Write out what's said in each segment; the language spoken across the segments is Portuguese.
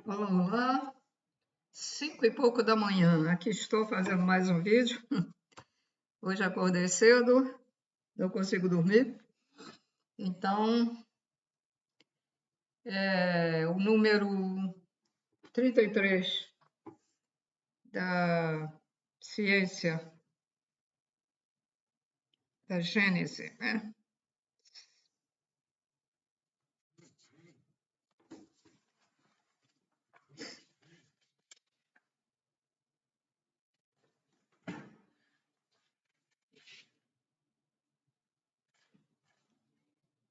Olá, olá. 5 e pouco da manhã. Aqui estou fazendo mais um vídeo. Hoje acordei cedo, não consigo dormir. Então, o número 33 da ciência da Gênese, né?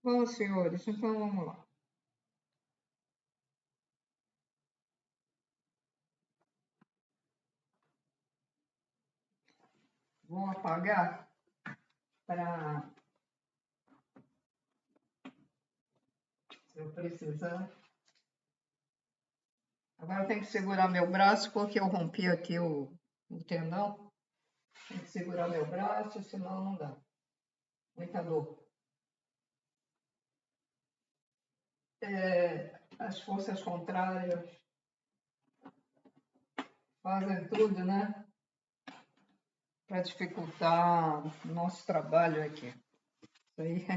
Bom, senhores, então vamos lá. Vou apagar para, se eu precisar. Agora eu tenho que segurar meu braço porque eu rompi aqui o tendão. Tem que segurar meu braço, senão não dá. Muita dor. As forças contrárias fazem tudo, né, para dificultar o nosso trabalho aqui. Isso aí.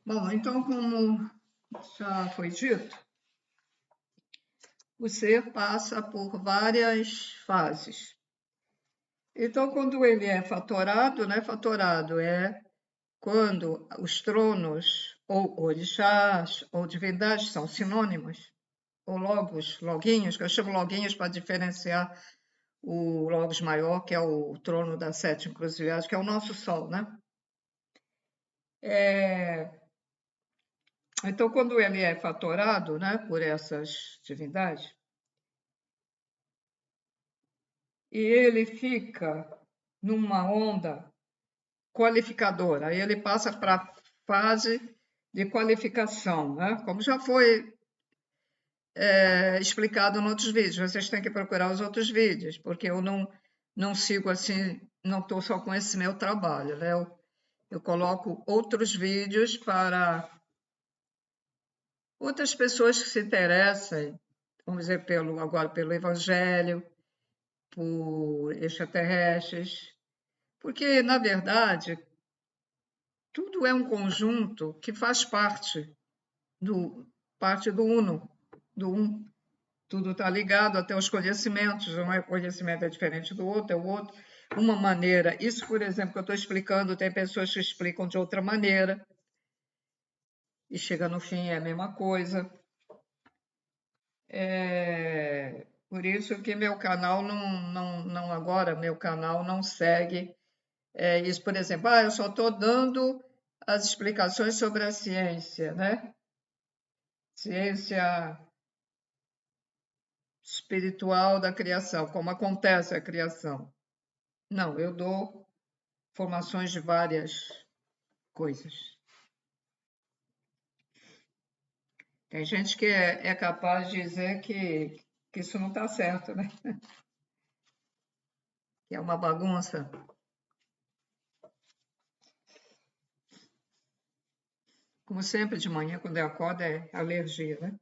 Bom, então, como já foi dito, o ser passa por várias fases. Então, quando ele é fatorado, né, fatorado é quando os tronos, ou orixás, ou divindades são sinônimos, ou logos, loguinhos, que eu chamo loguinhos para diferenciar o logos maior, que é o trono das sete encruzilhadas, que é o nosso Sol, né? Então, quando ele é fatorado, né, por essas divindades, e ele fica numa onda qualificadora, aí ele passa para a fase de qualificação, né? Como já foi explicado em outros vídeos. Vocês têm que procurar os outros vídeos, porque eu não sigo assim, não estou só com esse meu trabalho, né? Eu coloco outros vídeos para outras pessoas que se interessem, vamos dizer, agora pelo Evangelho, por extraterrestres, porque, na verdade, tudo é um conjunto que faz parte do uno, do um. Tudo está ligado até os conhecimentos, um conhecimento é diferente do outro, é o outro. Uma maneira, isso, por exemplo, que eu estou explicando, tem pessoas que explicam de outra maneira, e chega no fim é a mesma coisa. Por isso que meu canal não agora, meu canal não segue isso, por exemplo, eu só estou dando as explicações sobre a ciência, né? Ciência espiritual da criação, como acontece a criação. Não, eu dou formações de várias coisas. Tem gente que é capaz de dizer que isso não está certo, né? Que é uma bagunça. Como sempre, de manhã, quando eu acordo, é alergia, né?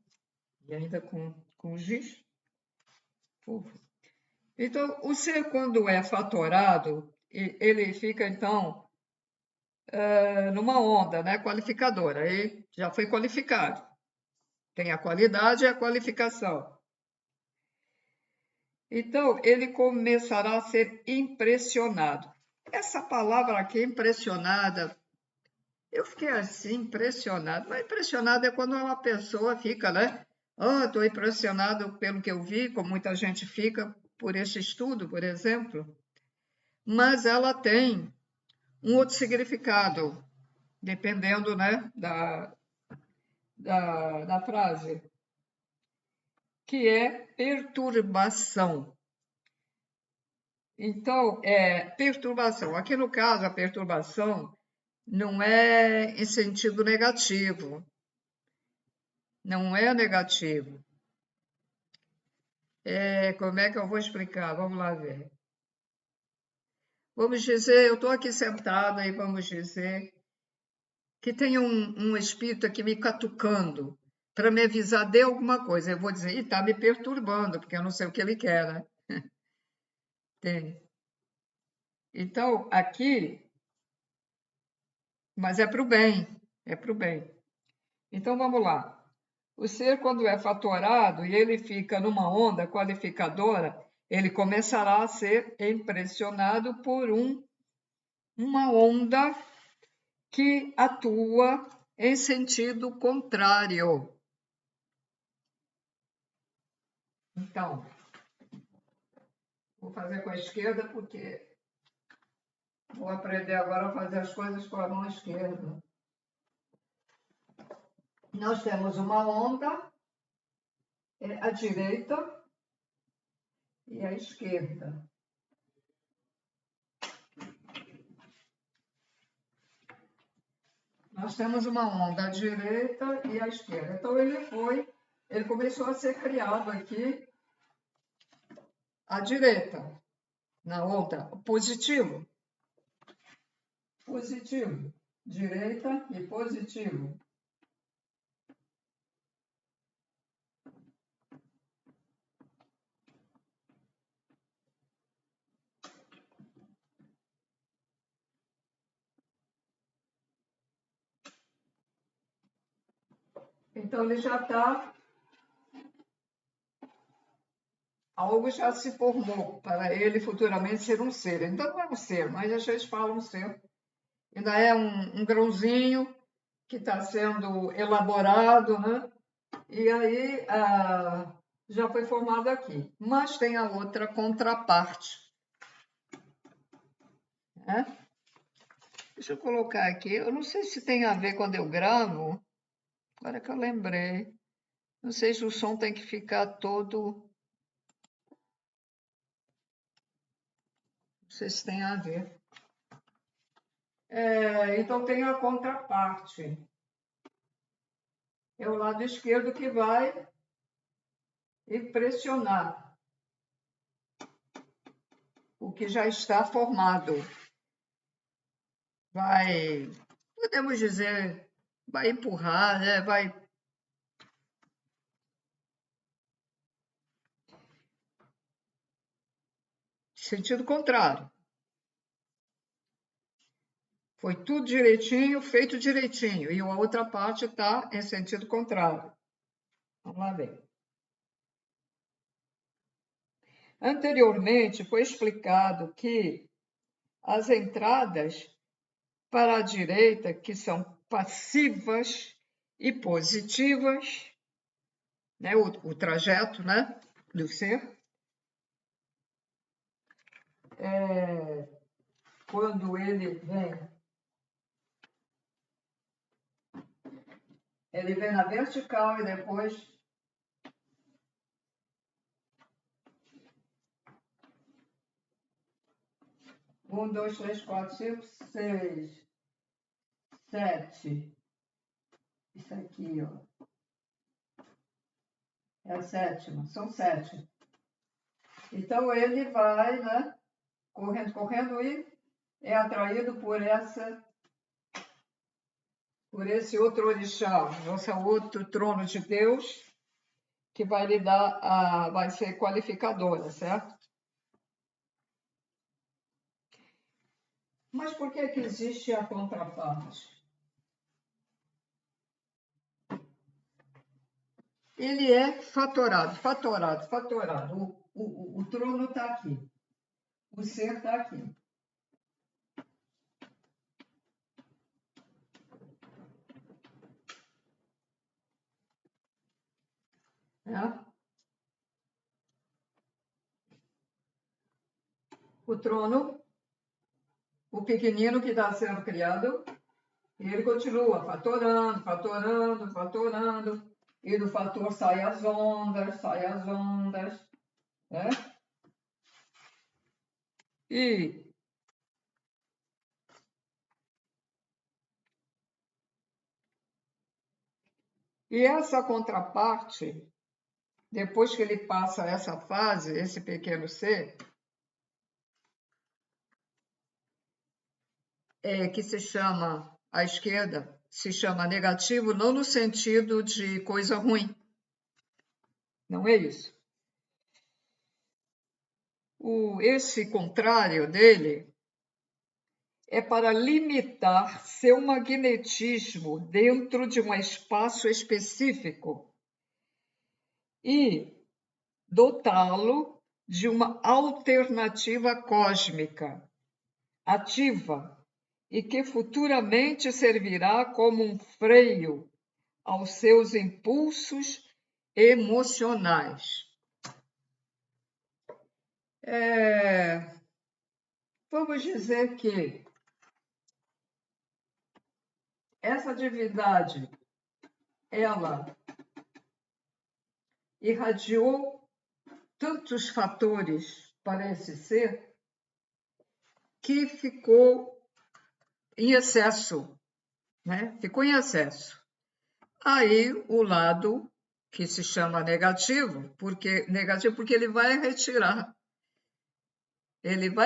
E ainda com giz. Então, o ser, quando é fatorado, ele fica, então, numa onda, né, qualificadora. Ele já foi qualificado. Tem a qualidade e a qualificação. Então, ele começará a ser impressionado. Essa palavra aqui, impressionada, eu fiquei assim, impressionado. Mas impressionado é quando uma pessoa fica, né? Estou impressionado pelo que eu vi, como muita gente fica por esse estudo, por exemplo. Mas ela tem um outro significado, dependendo, né, da frase, que é perturbação. Então, perturbação. Aqui no caso, a perturbação não é em sentido negativo. Não é negativo. Como é que eu vou explicar? Vamos lá ver. Vamos dizer, eu estou aqui sentada e vamos dizer que tem um espírito aqui me catucando para me avisar de alguma coisa. Eu vou dizer, está me perturbando, porque eu não sei o que ele quer, né? Tem. Então, aqui, mas é para o bem, é para o bem. Então, vamos lá. O ser, quando é fatorado e ele fica numa onda qualificadora, ele começará a ser impressionado por uma onda que atua em sentido contrário. Então, vou fazer com a esquerda porque vou aprender agora a fazer as coisas com a mão esquerda. Nós temos uma onda, à direita e à esquerda. Nós temos uma onda à direita e à esquerda. Então, ele começou a ser criado aqui à direita, na onda, positivo. Positivo. Direita e positivo. Então, ele já está. Algo já se formou para ele futuramente ser um ser. Ainda não é um ser, mas a gente fala um ser. Ainda é um grãozinho que está sendo elaborado, né? E aí já foi formado aqui. Mas tem a outra contraparte. Né? Deixa eu colocar aqui. Eu não sei se tem a ver quando eu gravo. Agora que eu lembrei. Não sei se o som tem que ficar todo. Não sei se tem a ver. Então tem a contraparte. É o lado esquerdo que vai impressionar o que já está formado. Vai, podemos dizer, vai empurrar, né? Vai sentido contrário. Foi tudo direitinho, feito direitinho, e a outra parte está em sentido contrário. Vamos lá ver. Anteriormente foi explicado que as entradas para a direita, que são passivas e positivas, né, o trajeto, né, do ser, quando ele vem na vertical e depois um, dois, três, quatro, cinco, seis, sete. Isso aqui, ó, é a sétima, são 7. Então ele vai, né, correndo, correndo e é atraído por esse outro orixá, esse outro trono de Deus, que vai lhe dar, vai ser qualificadora, certo? Mas por que existe a contraparte? Ele é fatorado, fatorado, fatorado. O trono está aqui, o ser está aqui. Né? O trono, o pequenino que está sendo criado, e ele continua fatorando, fatorando, fatorando, e do fator saem as ondas, né? E essa contraparte depois que ele passa essa fase, esse pequeno ser, que se chama, à esquerda, se chama negativo, não no sentido de coisa ruim. Não é isso. Esse contrário dele é para limitar seu magnetismo dentro de um espaço específico e dotá-lo de uma alternativa cósmica ativa e que futuramente servirá como um freio aos seus impulsos emocionais. Vamos dizer que essa divindade, ela irradiou tantos fatores para esse ser que ficou em excesso, né? Ficou em excesso. Aí o lado que se chama negativo porque ele vai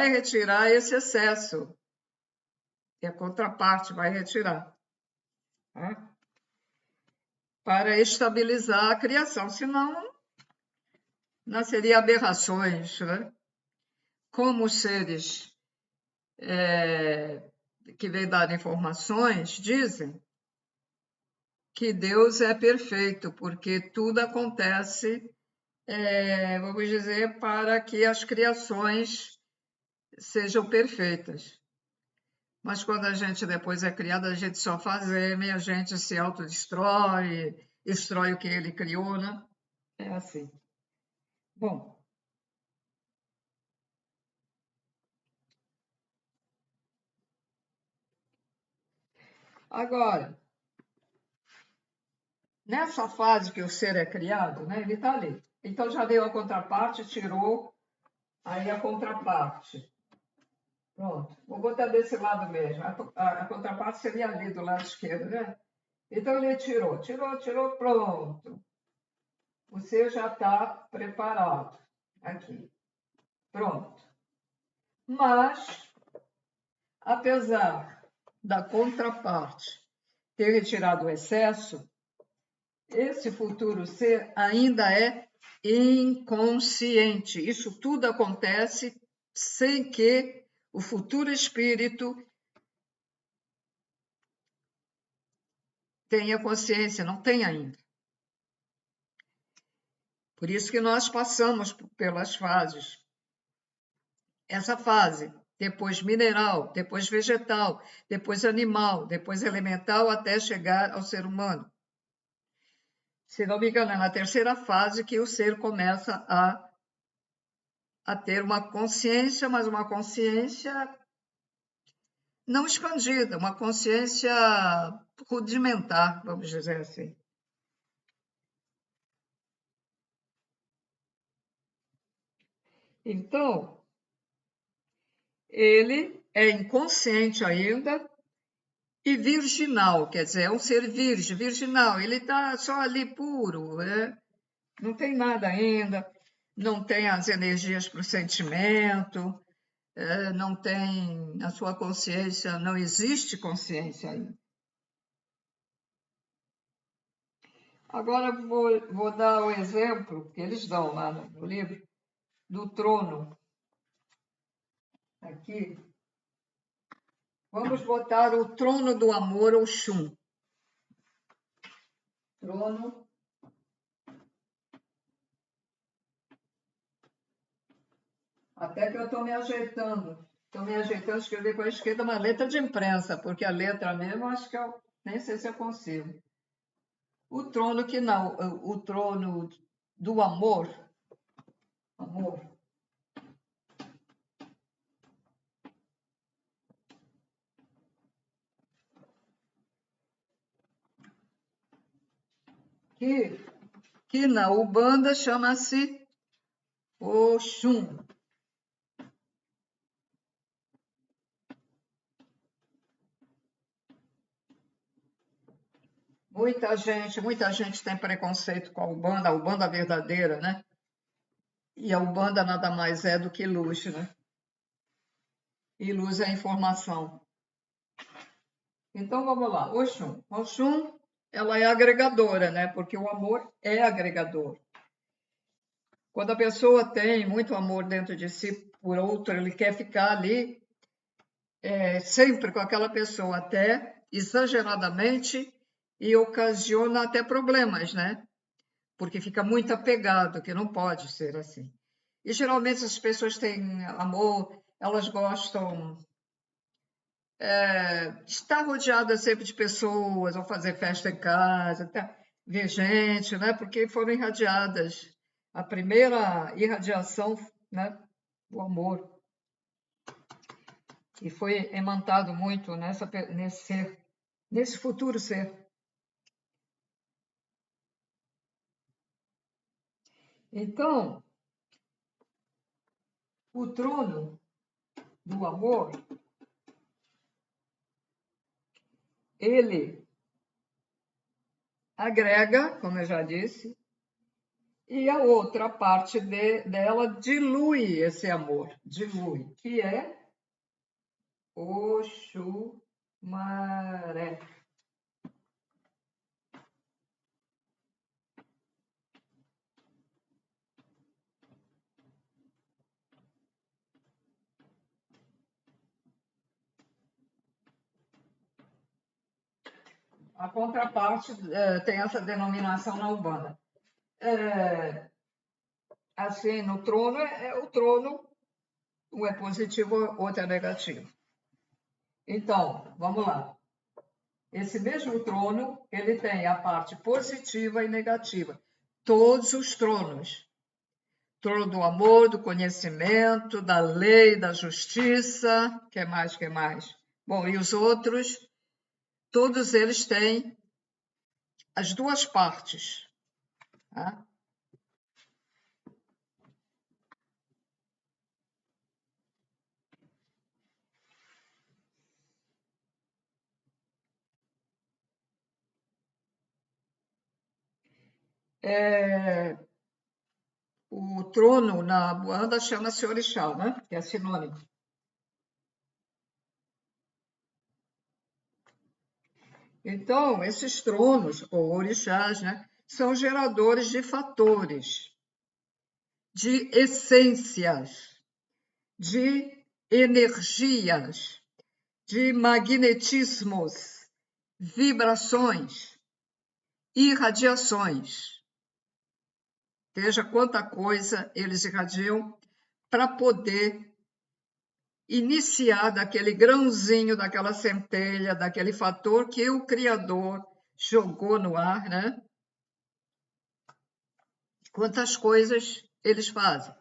retirar esse excesso, e a contraparte vai retirar, né? Para estabilizar a criação, senão nasceria aberrações, né? Como os seres que vêm dar informações dizem que Deus é perfeito, porque tudo acontece, vamos dizer, para que as criações sejam perfeitas. Mas quando a gente depois é criado, a gente só faz M, a gente se autodestrói, destrói o que ele criou, né? É assim. Bom, agora, nessa fase que o ser é criado, né, ele está ali. Então já deu a contraparte, tirou aí a contraparte. Pronto, vou botar desse lado mesmo. A contraparte seria ali do lado esquerdo, né? Então ele tirou, pronto. Você já está preparado aqui. Pronto. Mas, apesar da contraparte ter retirado o excesso, esse futuro ser ainda é inconsciente. Isso tudo acontece sem que o futuro espírito tenha consciência, não tem ainda. Por isso que nós passamos pelas fases. Essa fase, depois mineral, depois vegetal, depois animal, depois elemental, até chegar ao ser humano. Se não me engano, é na terceira fase que o ser começa a ter uma consciência, mas uma consciência não expandida, uma consciência rudimentar, vamos dizer assim. Então, ele é inconsciente ainda e virginal, quer dizer, é um ser virginal, ele está só ali puro, né? Não tem nada ainda, não tem as energias para o sentimento, não tem a sua consciência, não existe consciência ainda. Agora vou dar o exemplo que eles dão lá no livro do trono. Aqui, vamos botar o trono do amor, ou Xum. Trono. Até que eu estou me ajeitando. Estou me ajeitando, escrever com a esquerda uma letra de imprensa, porque a letra mesmo, acho que eu nem sei se eu consigo. O trono que não, o trono do amor. Amor. Que na Ubanda chama-se Oxum. Muita gente tem preconceito com a Umbanda verdadeira, né? E a Umbanda nada mais é do que luz, né? E luz é informação. Então vamos lá, Oxum. Oxum, ela é agregadora, né? Porque o amor é agregador. Quando a pessoa tem muito amor dentro de si por outro, ele quer ficar ali sempre com aquela pessoa, até exageradamente, e ocasiona até problemas, né? Porque fica muito apegado, que não pode ser assim. E geralmente as pessoas têm amor, elas gostam de estar rodeadas sempre de pessoas, ou fazer festa em casa, até ver gente, né? Porque foram irradiadas. A primeira irradiação, né, do amor. E foi emantado muito nesse ser, nesse futuro ser. Então, o trono do amor, ele agrega, como eu já disse, e a outra parte dela dilui esse amor, dilui, que é Oxumaré. A contraparte tem essa denominação na Umbanda. Assim, no trono o trono, um é positivo, outro é negativo. Então, vamos lá. Esse mesmo trono, ele tem a parte positiva e negativa. Todos os tronos. Trono do amor, do conhecimento, da lei, da justiça, que mais? Bom, e os outros, todos eles têm as duas partes. Tá? O trono na Umbanda chama-se orixá, né? Que é sinônimo. Então, esses tronos, ou orixás, né, são geradores de fatores, de essências, de energias, de magnetismos, vibrações, irradiações. Veja quanta coisa eles irradiam para poder iniciar daquele grãozinho, daquela centelha, daquele fator que o Criador jogou no ar, né? Quantas coisas eles fazem.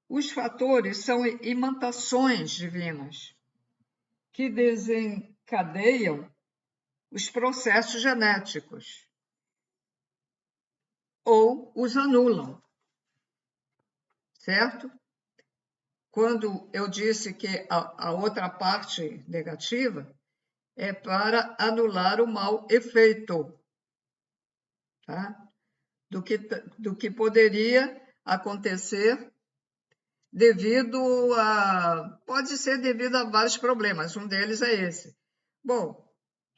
Os fatores são imantações divinas que desencadeiam os processos genéticos ou os anulam, certo? Quando eu disse que a outra parte negativa é para anular o mau efeito, tá? do que poderia acontecer pode ser devido a vários problemas, um deles é esse. Bom,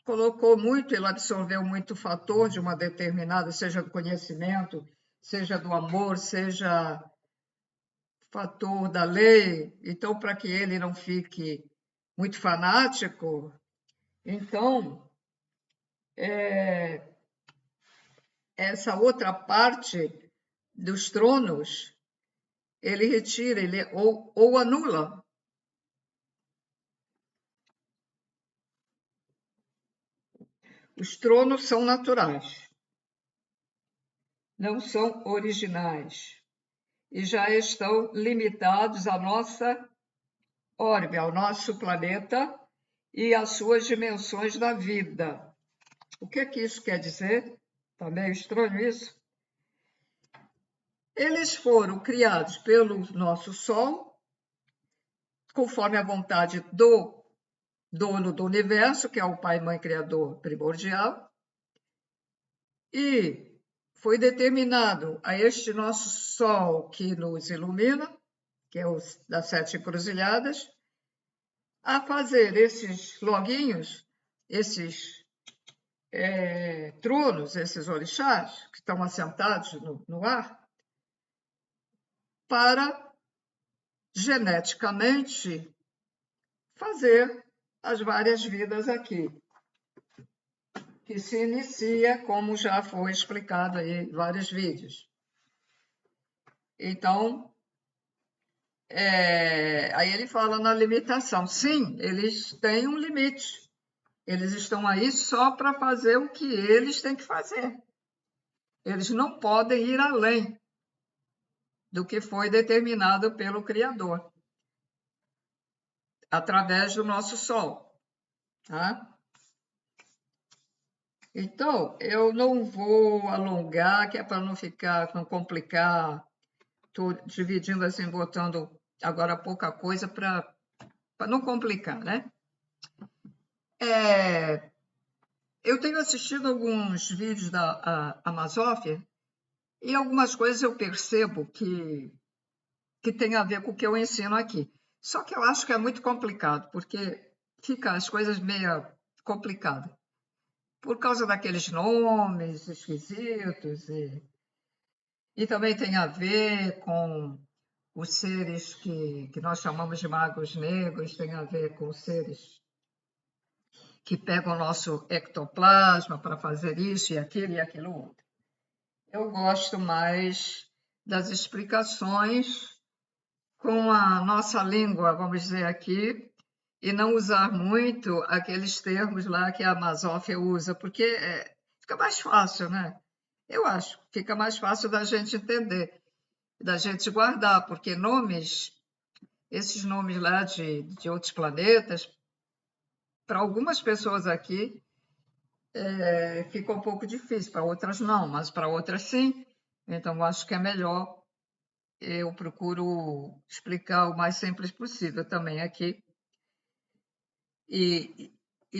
colocou muito, ele absorveu muito fator de uma determinada, seja do conhecimento, seja do amor, seja fator da lei, então para que ele não fique muito fanático, então essa outra parte dos tronos ele retira, ou anula. Os tronos são naturais, não são originais, e já estão limitados à nossa órbita, ao nosso planeta e às suas dimensões da vida. O que isso quer dizer? Está meio estranho isso? Eles foram criados pelo nosso Sol, conforme a vontade do dono do universo, que é o Pai, Mãe, Criador primordial, E foi determinado a este nosso Sol que nos ilumina, que é o das 7 encruzilhadas, a fazer esses loguinhos, esses tronos, esses orixás que estão assentados no ar, para geneticamente fazer as várias vidas aqui, que se inicia, como já foi explicado aí em vários vídeos. Então, aí ele fala na limitação. Sim, eles têm um limite. Eles estão aí só para fazer o que eles têm que fazer. Eles não podem ir além do que foi determinado pelo Criador, através do nosso Sol. Tá? Então, eu não vou alongar, que é para não complicar. Estou dividindo assim, botando agora pouca coisa para não complicar, né? Eu tenho assistido alguns vídeos da Amazófia e algumas coisas eu percebo que tem a ver com o que eu ensino aqui. Só que eu acho que é muito complicado, porque fica as coisas meio complicadas. Por causa daqueles nomes esquisitos e também tem a ver com os seres que nós chamamos de magos negros, tem a ver com seres que pegam o nosso ectoplasma para fazer isso e aquilo outro. Eu gosto mais das explicações com a nossa língua, vamos dizer aqui, e não usar muito aqueles termos lá que a Amazófia usa, porque fica mais fácil, né? Eu acho, fica mais fácil da gente entender, da gente guardar, porque esses nomes lá de outros planetas, para algumas pessoas aqui, fica um pouco difícil, para outras não, mas para outras sim. Então, acho que é melhor, eu procuro explicar o mais simples possível também aqui. E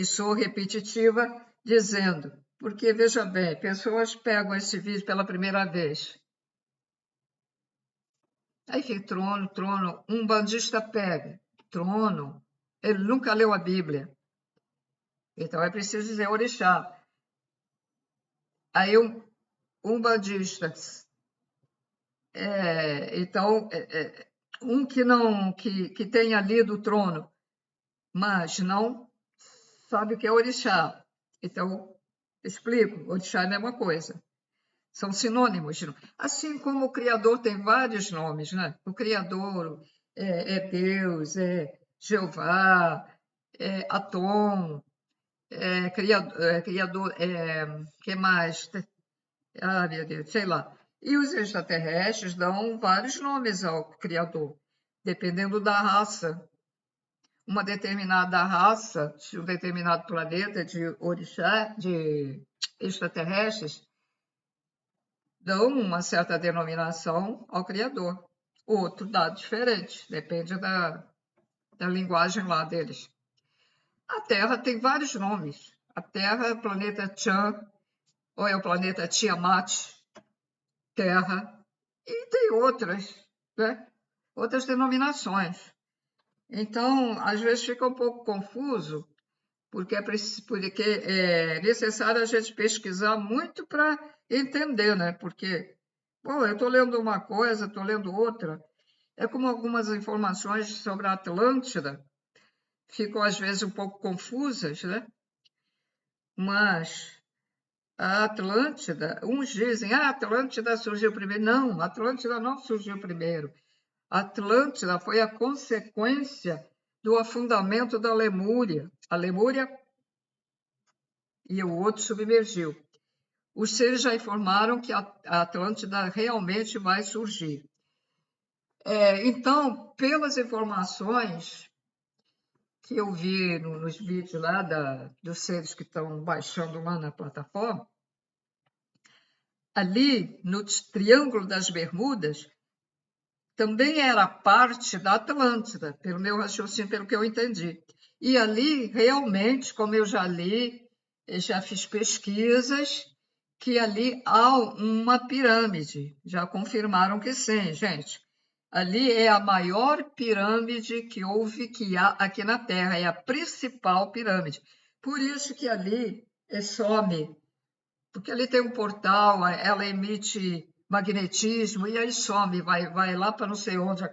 sou repetitiva dizendo, porque, veja bem, pessoas pegam esse vídeo pela primeira vez. Aí fica trono, um bandista pega, trono, ele nunca leu a Bíblia. Então é preciso dizer orixá. Aí um bandista, então, um que não que tenha lido o trono, mas não sabe o que é orixá. Então, explico, orixá é a mesma coisa. São sinônimos. Assim como o Criador tem vários nomes, né? O Criador é Deus, é Jeová, é Atom, Criador, que mais? Ah, meu Deus, sei lá. E os extraterrestres dão vários nomes ao Criador, dependendo da raça. Uma determinada raça, de um determinado planeta de orixá, de extraterrestres, dão uma certa denominação ao Criador. Outro dá diferente, depende da linguagem lá deles. A Terra tem vários nomes. A Terra é o planeta Chan, ou é o planeta Tiamat, Terra, e tem outras, né? Outras denominações. Então, às vezes fica um pouco confuso, porque é necessário a gente pesquisar muito para entender, né? Porque, eu estou lendo uma coisa, estou lendo outra. É como algumas informações sobre a Atlântida ficam, às vezes, um pouco confusas, né? Mas a Atlântida, uns dizem, a Atlântida surgiu primeiro. Não, a Atlântida não surgiu primeiro. A Atlântida foi a consequência do afundamento da Lemúria. A Lemúria e o outro submergiu. Os seres já informaram que a Atlântida realmente vai surgir. Então, pelas informações que eu vi nos vídeos lá dos seres que estão baixando lá na plataforma, ali no Triângulo das Bermudas, também era parte da Atlântida, pelo meu raciocínio, pelo que eu entendi. E ali, realmente, como eu já li, eu já fiz pesquisas, que ali há uma pirâmide. Já confirmaram que sim, gente. Ali é a maior pirâmide que há aqui na Terra, é a principal pirâmide. Por isso que ali some, porque ali tem um portal, ela emite magnetismo e aí some, vai lá para não sei onde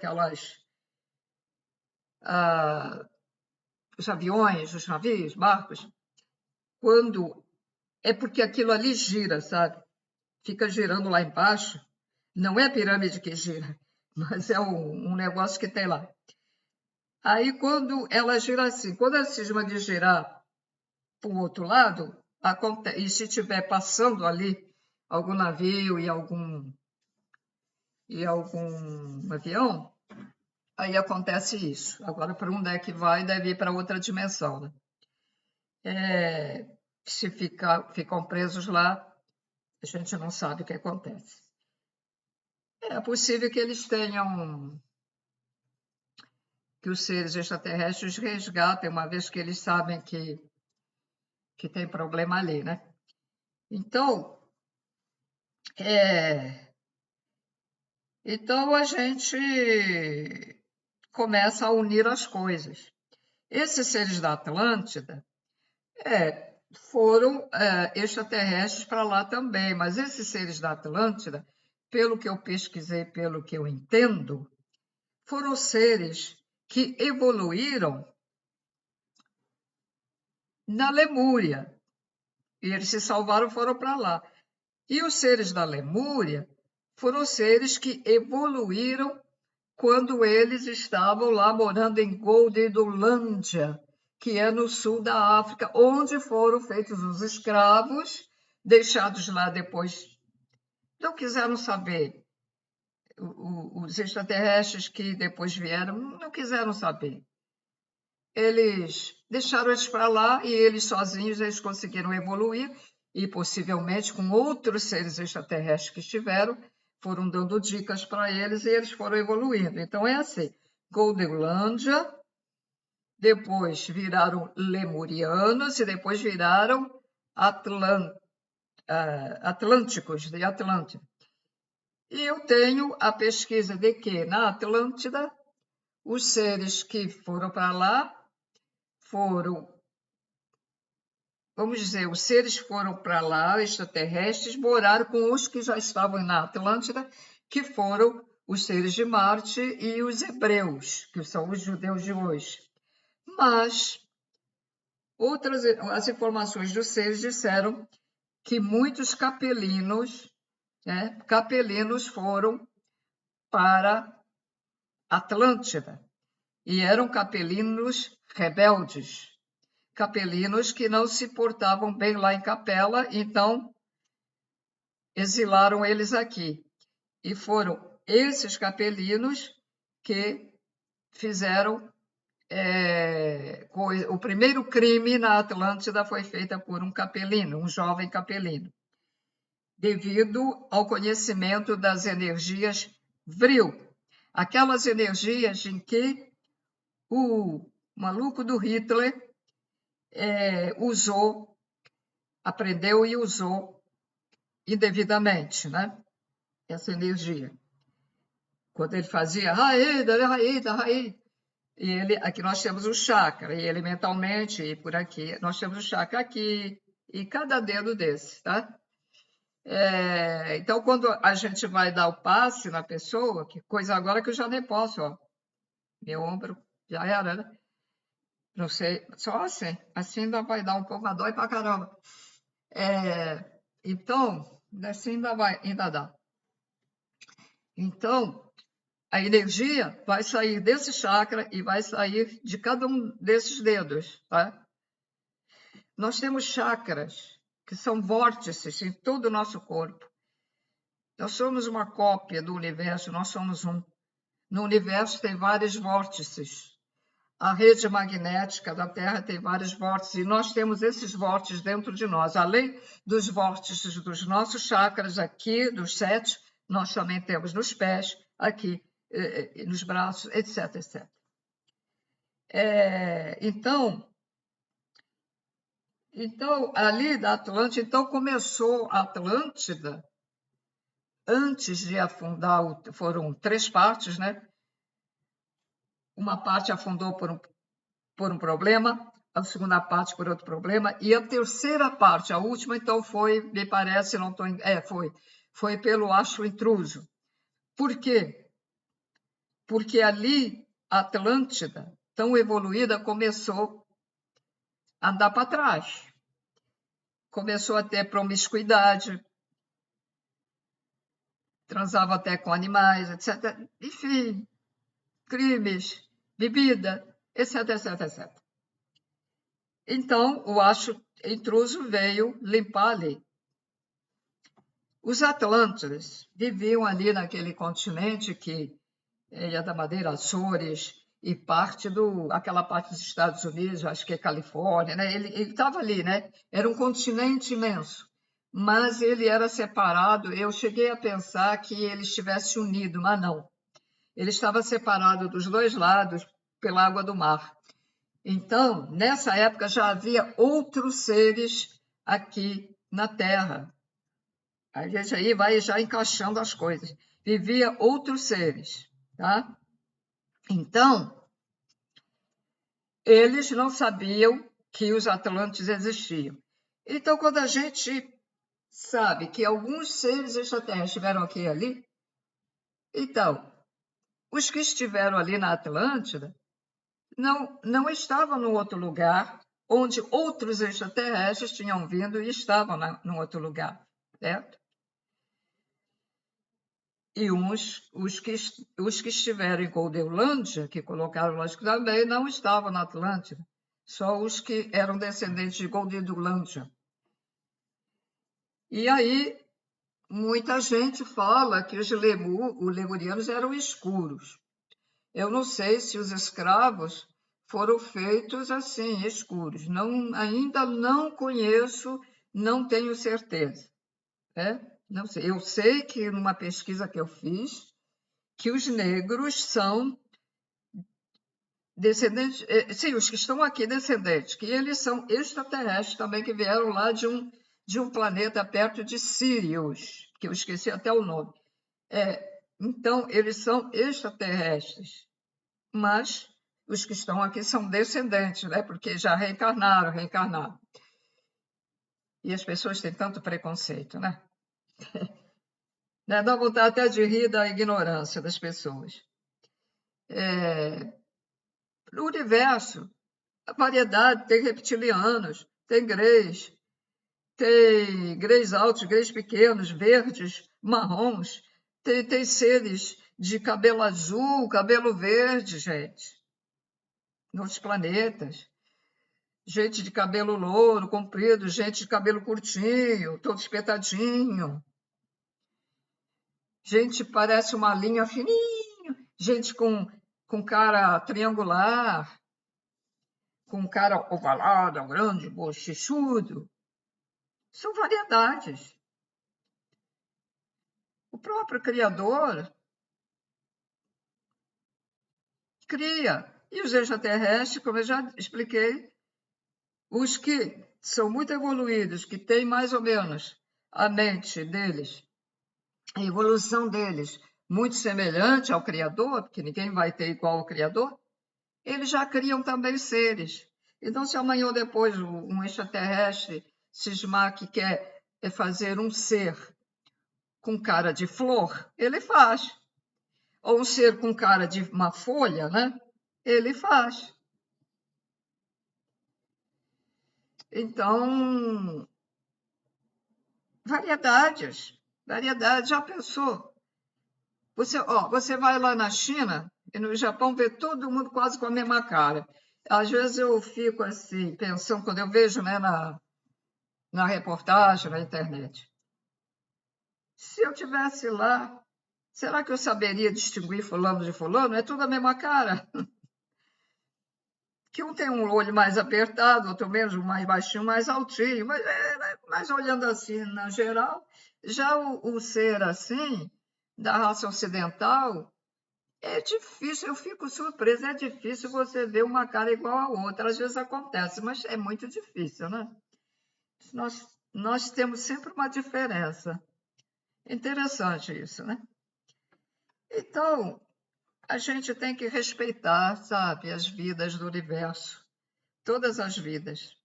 os aviões, os navios, barcos. Quando é porque aquilo ali gira, sabe? Fica girando lá embaixo. Não é a pirâmide que gira, mas é um negócio que tem lá. Aí, quando ela gira assim, quando ela cisma de girar para o outro lado, e se estiver passando ali algum navio e algum avião, aí acontece isso. Agora, para onde é que vai, deve ir para outra dimensão, né? Se ficam presos lá, a gente não sabe o que acontece. É possível que eles tenham, que os seres extraterrestres resgatem, uma vez que eles sabem que tem problema ali, né? Então, a gente começa a unir as coisas. Esses seres da Atlântida foram extraterrestres para lá também, mas esses seres da Atlântida, pelo que eu pesquisei, pelo que eu entendo, foram seres que evoluíram na Lemúria. E eles se salvaram, foram para lá. E os seres da Lemúria foram seres que evoluíram quando eles estavam lá morando em Goldilândia, que é no sul da África, onde foram feitos os escravos, deixados lá depois. Não quiseram saber. Os extraterrestres que depois vieram não quiseram saber. Eles deixaram eles para lá e eles sozinhos eles conseguiram evoluir e possivelmente com outros seres extraterrestres que estiveram, foram dando dicas para eles e eles foram evoluindo. Então é assim, Goldilândia, depois viraram lemurianos e depois viraram atlânticos, de Atlântida. E eu tenho a pesquisa de que na Atlântida os seres que foram para lá foram, vamos dizer, os seres foram para lá, extraterrestres, moraram com os que já estavam na Atlântida, que foram os seres de Marte e os hebreus, que são os judeus de hoje. Mas as informações dos seres disseram que muitos capelinos foram para Atlântida e eram capelinos rebeldes, capelinos que não se portavam bem lá em Capela, então exilaram eles aqui. E foram esses capelinos que fizeram o primeiro crime na Atlântida foi feito por um capelino, um jovem capelino, devido ao conhecimento das energias Vril, aquelas energias em que o maluco do Hitler aprendeu e usou indevidamente, né? Essa energia. Quando ele fazia Raída, Raída, Raída, e aqui nós temos o chakra, e ele mentalmente, e por aqui, nós temos o chakra aqui, e cada dedo desse, tá? Então, quando a gente vai dar o passe na pessoa, que coisa agora que eu já nem posso, ó, meu ombro já era, né? Não sei, só assim ainda vai dar um pouco, mas dói pra caramba. Então, assim ainda dá. Então, a energia vai sair desse chakra e vai sair de cada um desses dedos, tá? Nós temos chakras, que são vórtices em todo o nosso corpo. Nós somos uma cópia do universo, nós somos um. No universo tem vários vórtices. A rede magnética da Terra tem vários vórtices e nós temos esses vórtices dentro de nós. Além dos vórtices dos nossos chakras aqui, dos 7, nós também temos nos pés, aqui, nos braços, etc, etc. Então, Então, ali da Atlântida, então começou a Atlântida, antes de afundar, foram 3 partes, né? Uma parte afundou por um problema, a segunda parte por outro problema, e a terceira parte, a última, então foi, me parece, não estou, foi pelo Astro Intruso. Por quê? Porque ali a Atlântida, tão evoluída, começou a andar para trás. Começou a ter promiscuidade, transava até com animais, etc. Enfim, crimes, bebida, etc, etc, etc. Então, o Astro Intruso veio limpar ali. Os Atlântidas viviam ali naquele continente que é da Madeira, Açores e aquela parte dos Estados Unidos, acho que é Califórnia, né? Ele estava ali, né? Era um continente imenso, mas ele era separado. Eu cheguei a pensar que ele estivesse unido, mas não. Ele estava separado dos dois lados pela água do mar. Então, nessa época já havia outros seres aqui na Terra. A gente aí vai já encaixando as coisas. Vivia outros seres, tá? Então, eles não sabiam que os Atlantes existiam. Então, quando a gente sabe que alguns seres extraterrestres estiveram aqui e ali, então, os que estiveram ali na Atlântida não estavam num outro lugar onde outros extraterrestres tinham vindo e estavam num outro lugar, certo? E os que estiveram em Goldelândia, que colocaram lógico também, não estavam na Atlântida, só os que eram descendentes de Goldelândia. E aí, muita gente fala que os lemurianos eram escuros. Eu não sei se os escravos foram feitos assim, escuros. Não, ainda não conheço, não tenho certeza. Né? Não sei. Eu sei que numa pesquisa que eu fiz, que os negros são descendentes, sim, os que estão aqui descendentes, que eles são extraterrestres também, que vieram lá de um planeta perto de Sirius, que eu esqueci até o nome. Então, eles são extraterrestres, mas os que estão aqui são descendentes, né? Porque já reencarnaram. E as pessoas têm tanto preconceito, né? Dá vontade até de rir da ignorância das pessoas. No universo, a variedade, tem reptilianos, tem greys altos, greys pequenos, verdes, marrons, tem seres de cabelo azul, cabelo verde, gente, nos planetas. Gente de cabelo louro, comprido, gente de cabelo curtinho, todo espetadinho. Gente parece uma linha fininha, gente com cara triangular, com cara ovalada, grande, bochechudo. São variedades. O próprio Criador cria. E os extraterrestres, como eu já expliquei, os que são muito evoluídos, que têm mais ou menos a mente deles, a evolução deles muito semelhante ao Criador, porque ninguém vai ter igual ao Criador, eles já criam também seres. Então, se amanhã ou depois um extraterrestre cismar que quer fazer um ser com cara de flor, ele faz. Ou um ser com cara de uma folha, né? Ele faz. Então, variedades. Já pensou? Você vai lá na China e no Japão vê todo mundo quase com a mesma cara. Às vezes eu fico assim, pensando, quando eu vejo, né, na reportagem, na internet. Se eu tivesse lá, será que eu saberia distinguir fulano de fulano? É tudo a mesma cara. Que um tem um olho mais apertado, outro menos, um mais baixinho, mais altinho. Mas olhando assim, na geral, já o ser assim, da raça ocidental, é difícil, eu fico surpresa, é difícil você ver uma cara igual a outra. Às vezes acontece, mas é muito difícil, né? Nós temos sempre uma diferença. Interessante isso, né? Então, a gente tem que respeitar, sabe, as vidas do universo, todas as vidas.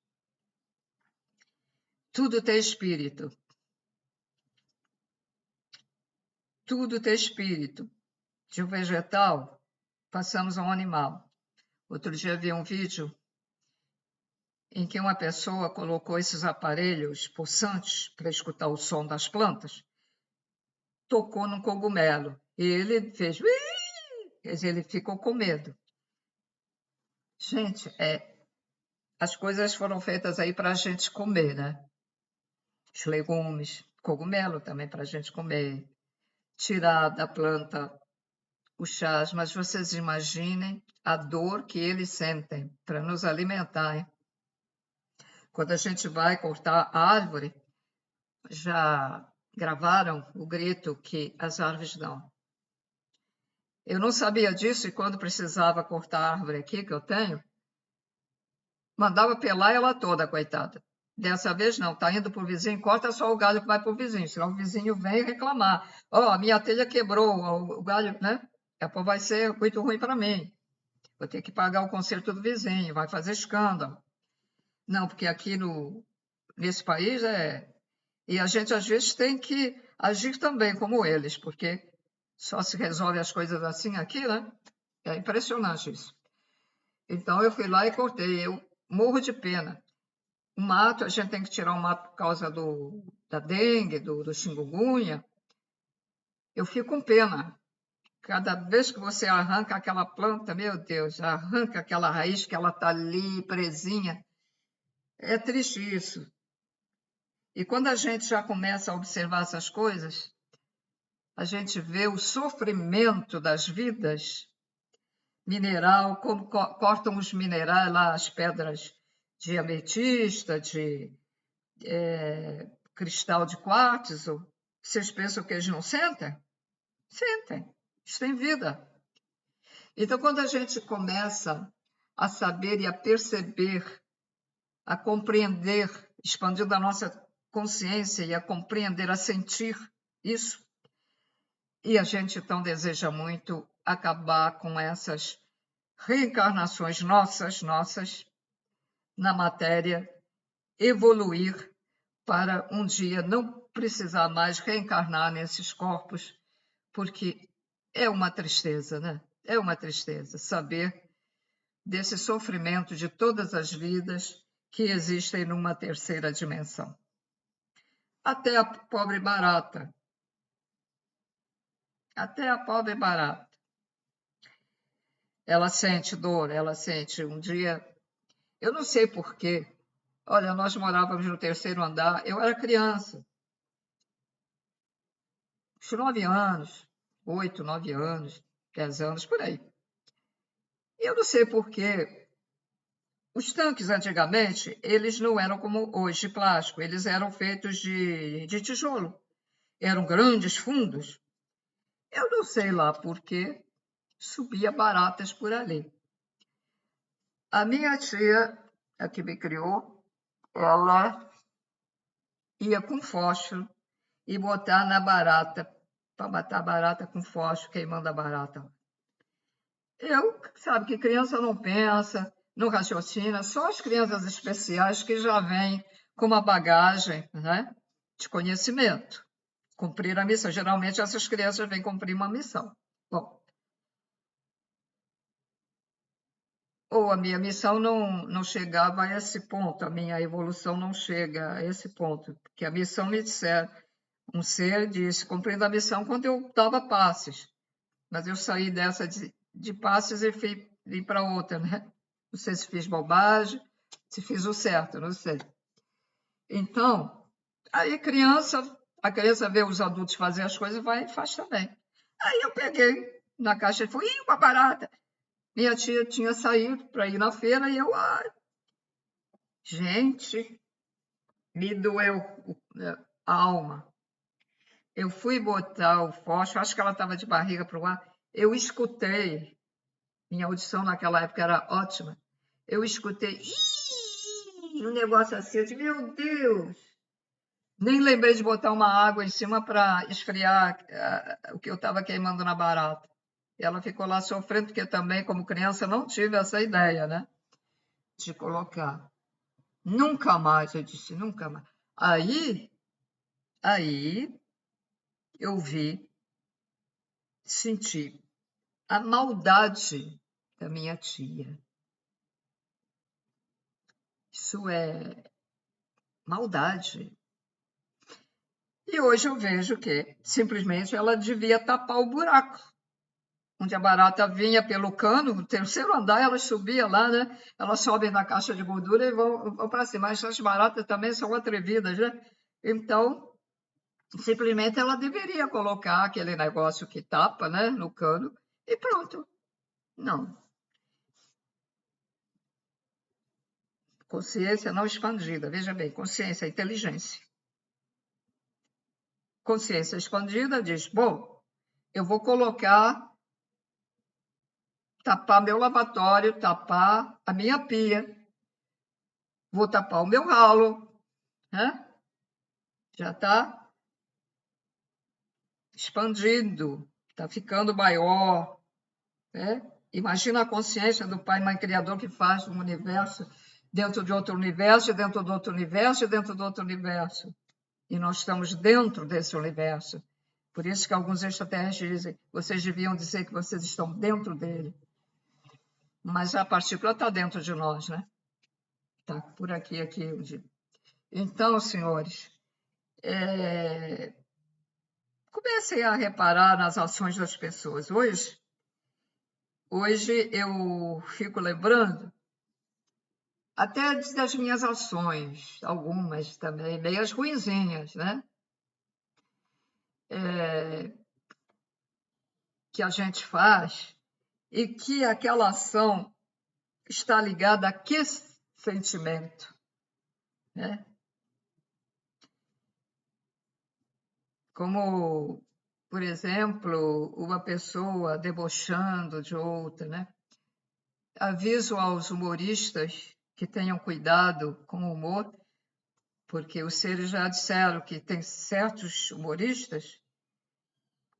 Tudo tem espírito. Tudo tem espírito. De um vegetal, passamos a um animal. Outro dia vi um vídeo em que uma pessoa colocou esses aparelhos pulsantes para escutar o som das plantas, tocou num cogumelo e ele fez... Quer dizer, ele ficou com medo. Gente, as coisas foram feitas aí para a gente comer, né? Os legumes, cogumelo também para a gente comer, tirar da planta os chás, mas vocês imaginem a dor que eles sentem para nos alimentar, hein? Quando a gente vai cortar a árvore, já gravaram o grito que as árvores dão. Eu não sabia disso e quando precisava cortar a árvore aqui, que eu tenho, mandava pelar ela toda, coitada. Dessa vez não, tá indo pro vizinho, corta só o galho que vai pro vizinho, senão o vizinho vem reclamar. Ó, a minha telha quebrou, o galho, né? Depois vai ser muito ruim para mim. Vou ter que pagar o conserto do vizinho, vai fazer escândalo. Não, porque aqui nesse país E a gente, às vezes, tem que agir também como eles, porque só se resolve as coisas assim aqui, né? É impressionante isso. Então, eu fui lá e cortei. Eu morro de pena. O mato, a gente tem que tirar o mato por causa da dengue, do chikungunya. Eu fico com pena. Cada vez que você arranca aquela planta, meu Deus, arranca aquela raiz que ela está ali presinha. É triste isso. E quando a gente já começa a observar essas coisas, a gente vê o sofrimento das vidas, mineral, como cortam os minerais lá, as pedras de ametista, de cristal de quartzo. Vocês pensam que eles não sentem? Sentem. Eles têm vida. Então, quando a gente começa a saber e a perceber, a compreender, expandindo a nossa consciência e a compreender, a sentir isso, e a gente então deseja muito acabar com essas reencarnações nossas na matéria, evoluir para um dia não precisar mais reencarnar nesses corpos, porque é uma tristeza, né? É uma tristeza saber desse sofrimento de todas as vidas que existem numa terceira dimensão. Até a pobre barata. Até a pobre barata. Ela sente dor, ela sente um dia... Eu não sei porquê. Olha, nós morávamos no terceiro andar, eu era criança. Uns 9 anos, 8, 9 anos, 10 anos, por aí. E eu não sei porquê. Os tanques, antigamente, eles não eram como hoje, de plástico. Eles eram feitos de tijolo. Eram grandes fundos. Eu não sei lá porquê subia baratas por ali. A minha tia, a que me criou, ela ia com fósforo e botar na barata, para matar a barata com fósforo, queimando a barata. Sabe que criança não pensa, não raciocina, só as crianças especiais que já vêm com uma bagagem, né, de conhecimento, cumprir a missão. Geralmente essas crianças vêm cumprir uma missão. Bom, ou a minha missão não chegava a esse ponto, a minha evolução não chega a esse ponto, porque a missão me disser, um ser disse, cumprindo a missão quando eu dava passes, mas eu saí dessa de passes e fui para outra, né? Não sei se fiz bobagem, se fiz o certo, não sei. Então, aí a criança vê os adultos fazer as coisas, vai e faz também. Aí eu peguei na caixa e falei, uma barata. Minha tia tinha saído para ir na feira e eu, gente, me doeu a alma. Eu fui botar o fósforo, acho que ela estava de barriga para o ar, eu escutei, minha audição naquela época era ótima, eu escutei, um negócio assim, eu disse, meu Deus! Nem lembrei de botar uma água em cima para esfriar o que eu estava queimando na barata. E ela ficou lá sofrendo, porque também, como criança, não tive essa ideia, né? De colocar. Nunca mais, eu disse, nunca mais. Aí eu vi, senti a maldade da minha tia. Isso é maldade. E hoje eu vejo que simplesmente ela devia tapar o buraco. Onde a barata vinha pelo cano, no terceiro andar, ela subia lá, né? Elas sobem na caixa de gordura e vão para cima. Mas as baratas também são atrevidas, né? Então, simplesmente ela deveria colocar aquele negócio que tapa, né, no cano e pronto. Não. Consciência não expandida. Veja bem, consciência é inteligência. Consciência expandida diz, bom, eu vou colocar, tapar meu lavatório, tapar a minha pia, vou tapar o meu ralo, né? Já está expandindo, está ficando maior, né? Imagina a consciência do Pai, Mãe Criador que faz um universo dentro de outro universo, dentro do outro universo, dentro do outro universo. E nós estamos dentro desse universo. Por isso que alguns extraterrestres dizem, vocês deviam dizer que vocês estão dentro dele. Mas a partícula está dentro de nós, né? Está por aqui. Então, senhores, comecem a reparar nas ações das pessoas. Hoje eu fico lembrando até das minhas ações, algumas também, meias ruinzinhas, né? Que a gente faz e que aquela ação está ligada a que sentimento, né? Como, por exemplo, uma pessoa debochando de outra, né? Aviso aos humoristas que tenham cuidado com o humor, porque os seres já disseram que tem certos humoristas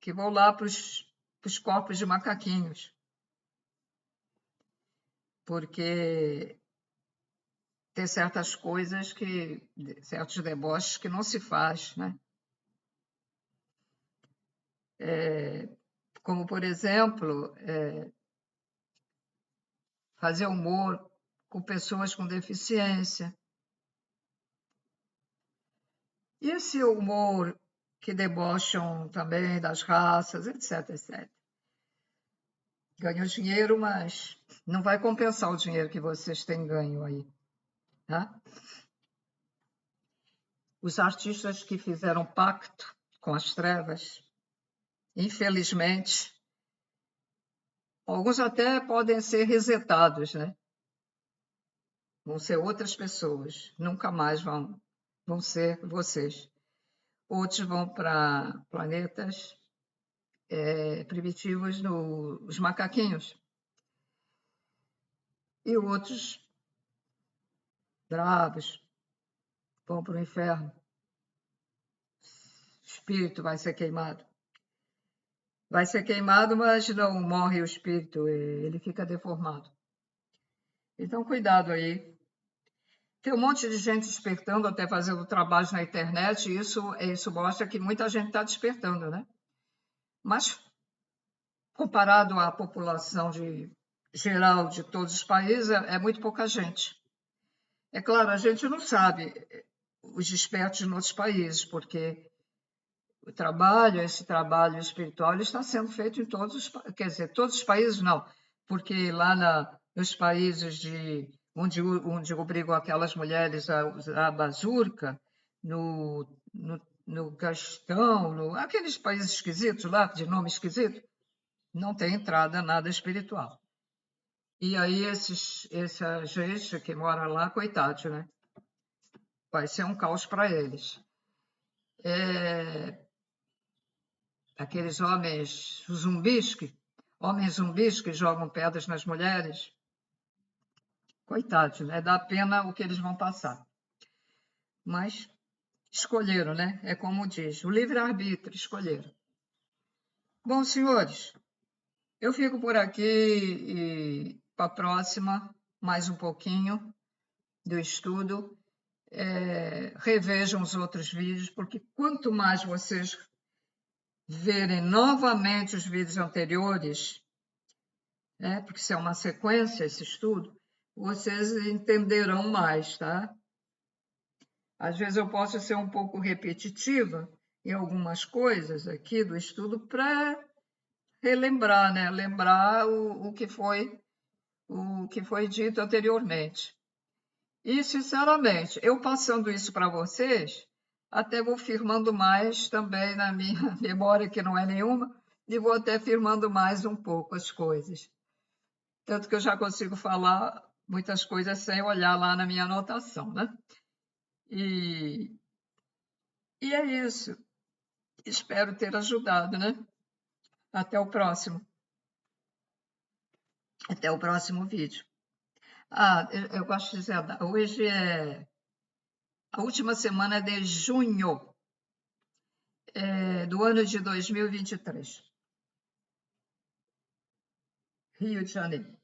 que vão lá para os corpos de macaquinhos, porque tem certas coisas certos deboches que não se faz, né? Como, por exemplo, fazer humor com pessoas com deficiência. E esse humor que debocham também das raças, etc, etc. Ganham dinheiro, mas não vai compensar o dinheiro que vocês têm ganho aí, tá? Os artistas que fizeram pacto com as trevas, infelizmente, alguns até podem ser resetados, né? Vão ser outras pessoas, nunca mais vão ser vocês. Outros vão para planetas primitivos, os macaquinhos. E outros bravos vão para o inferno. O espírito vai ser queimado. Vai ser queimado, mas não morre o espírito, ele fica deformado. Então, cuidado aí. Tem um monte de gente despertando, até fazendo trabalhos na internet, e isso mostra que muita gente está despertando, né? Mas, comparado à população geral de todos os países, é muito pouca gente. É claro, a gente não sabe os despertos em outros países, porque esse trabalho espiritual, ele está sendo feito em quer dizer, todos os países não, porque lá nos países onde obrigam aquelas mulheres a usar a bazuca, no Caxão, aqueles países esquisitos lá, de nome esquisito, não tem entrada nada espiritual. E aí essa gente que mora lá, coitados, né? Vai ser um caos para eles. Aqueles homens zumbis que jogam pedras nas mulheres, Coitados, né? Dá pena o que eles vão passar. Mas escolheram, né? É como diz, o livre-arbítrio, escolheram. Bom, senhores, eu fico por aqui e para a próxima, mais um pouquinho do estudo. Revejam os outros vídeos, porque quanto mais vocês verem novamente os vídeos anteriores, né, porque isso é uma sequência, esse estudo, vocês entenderão mais, tá? Às vezes eu posso ser um pouco repetitiva em algumas coisas aqui do estudo para relembrar, né? Lembrar o que foi dito anteriormente. E, sinceramente, eu passando isso para vocês, até vou firmando mais também na minha memória, que não é nenhuma, e vou até firmando mais um pouco as coisas. Tanto que eu já consigo falar muitas coisas sem olhar lá na minha anotação, né? E é isso. Espero ter ajudado, né? Até o próximo. Até o próximo vídeo. Eu gosto de dizer, hoje é a última semana de junho do ano de 2023. Rio de Janeiro.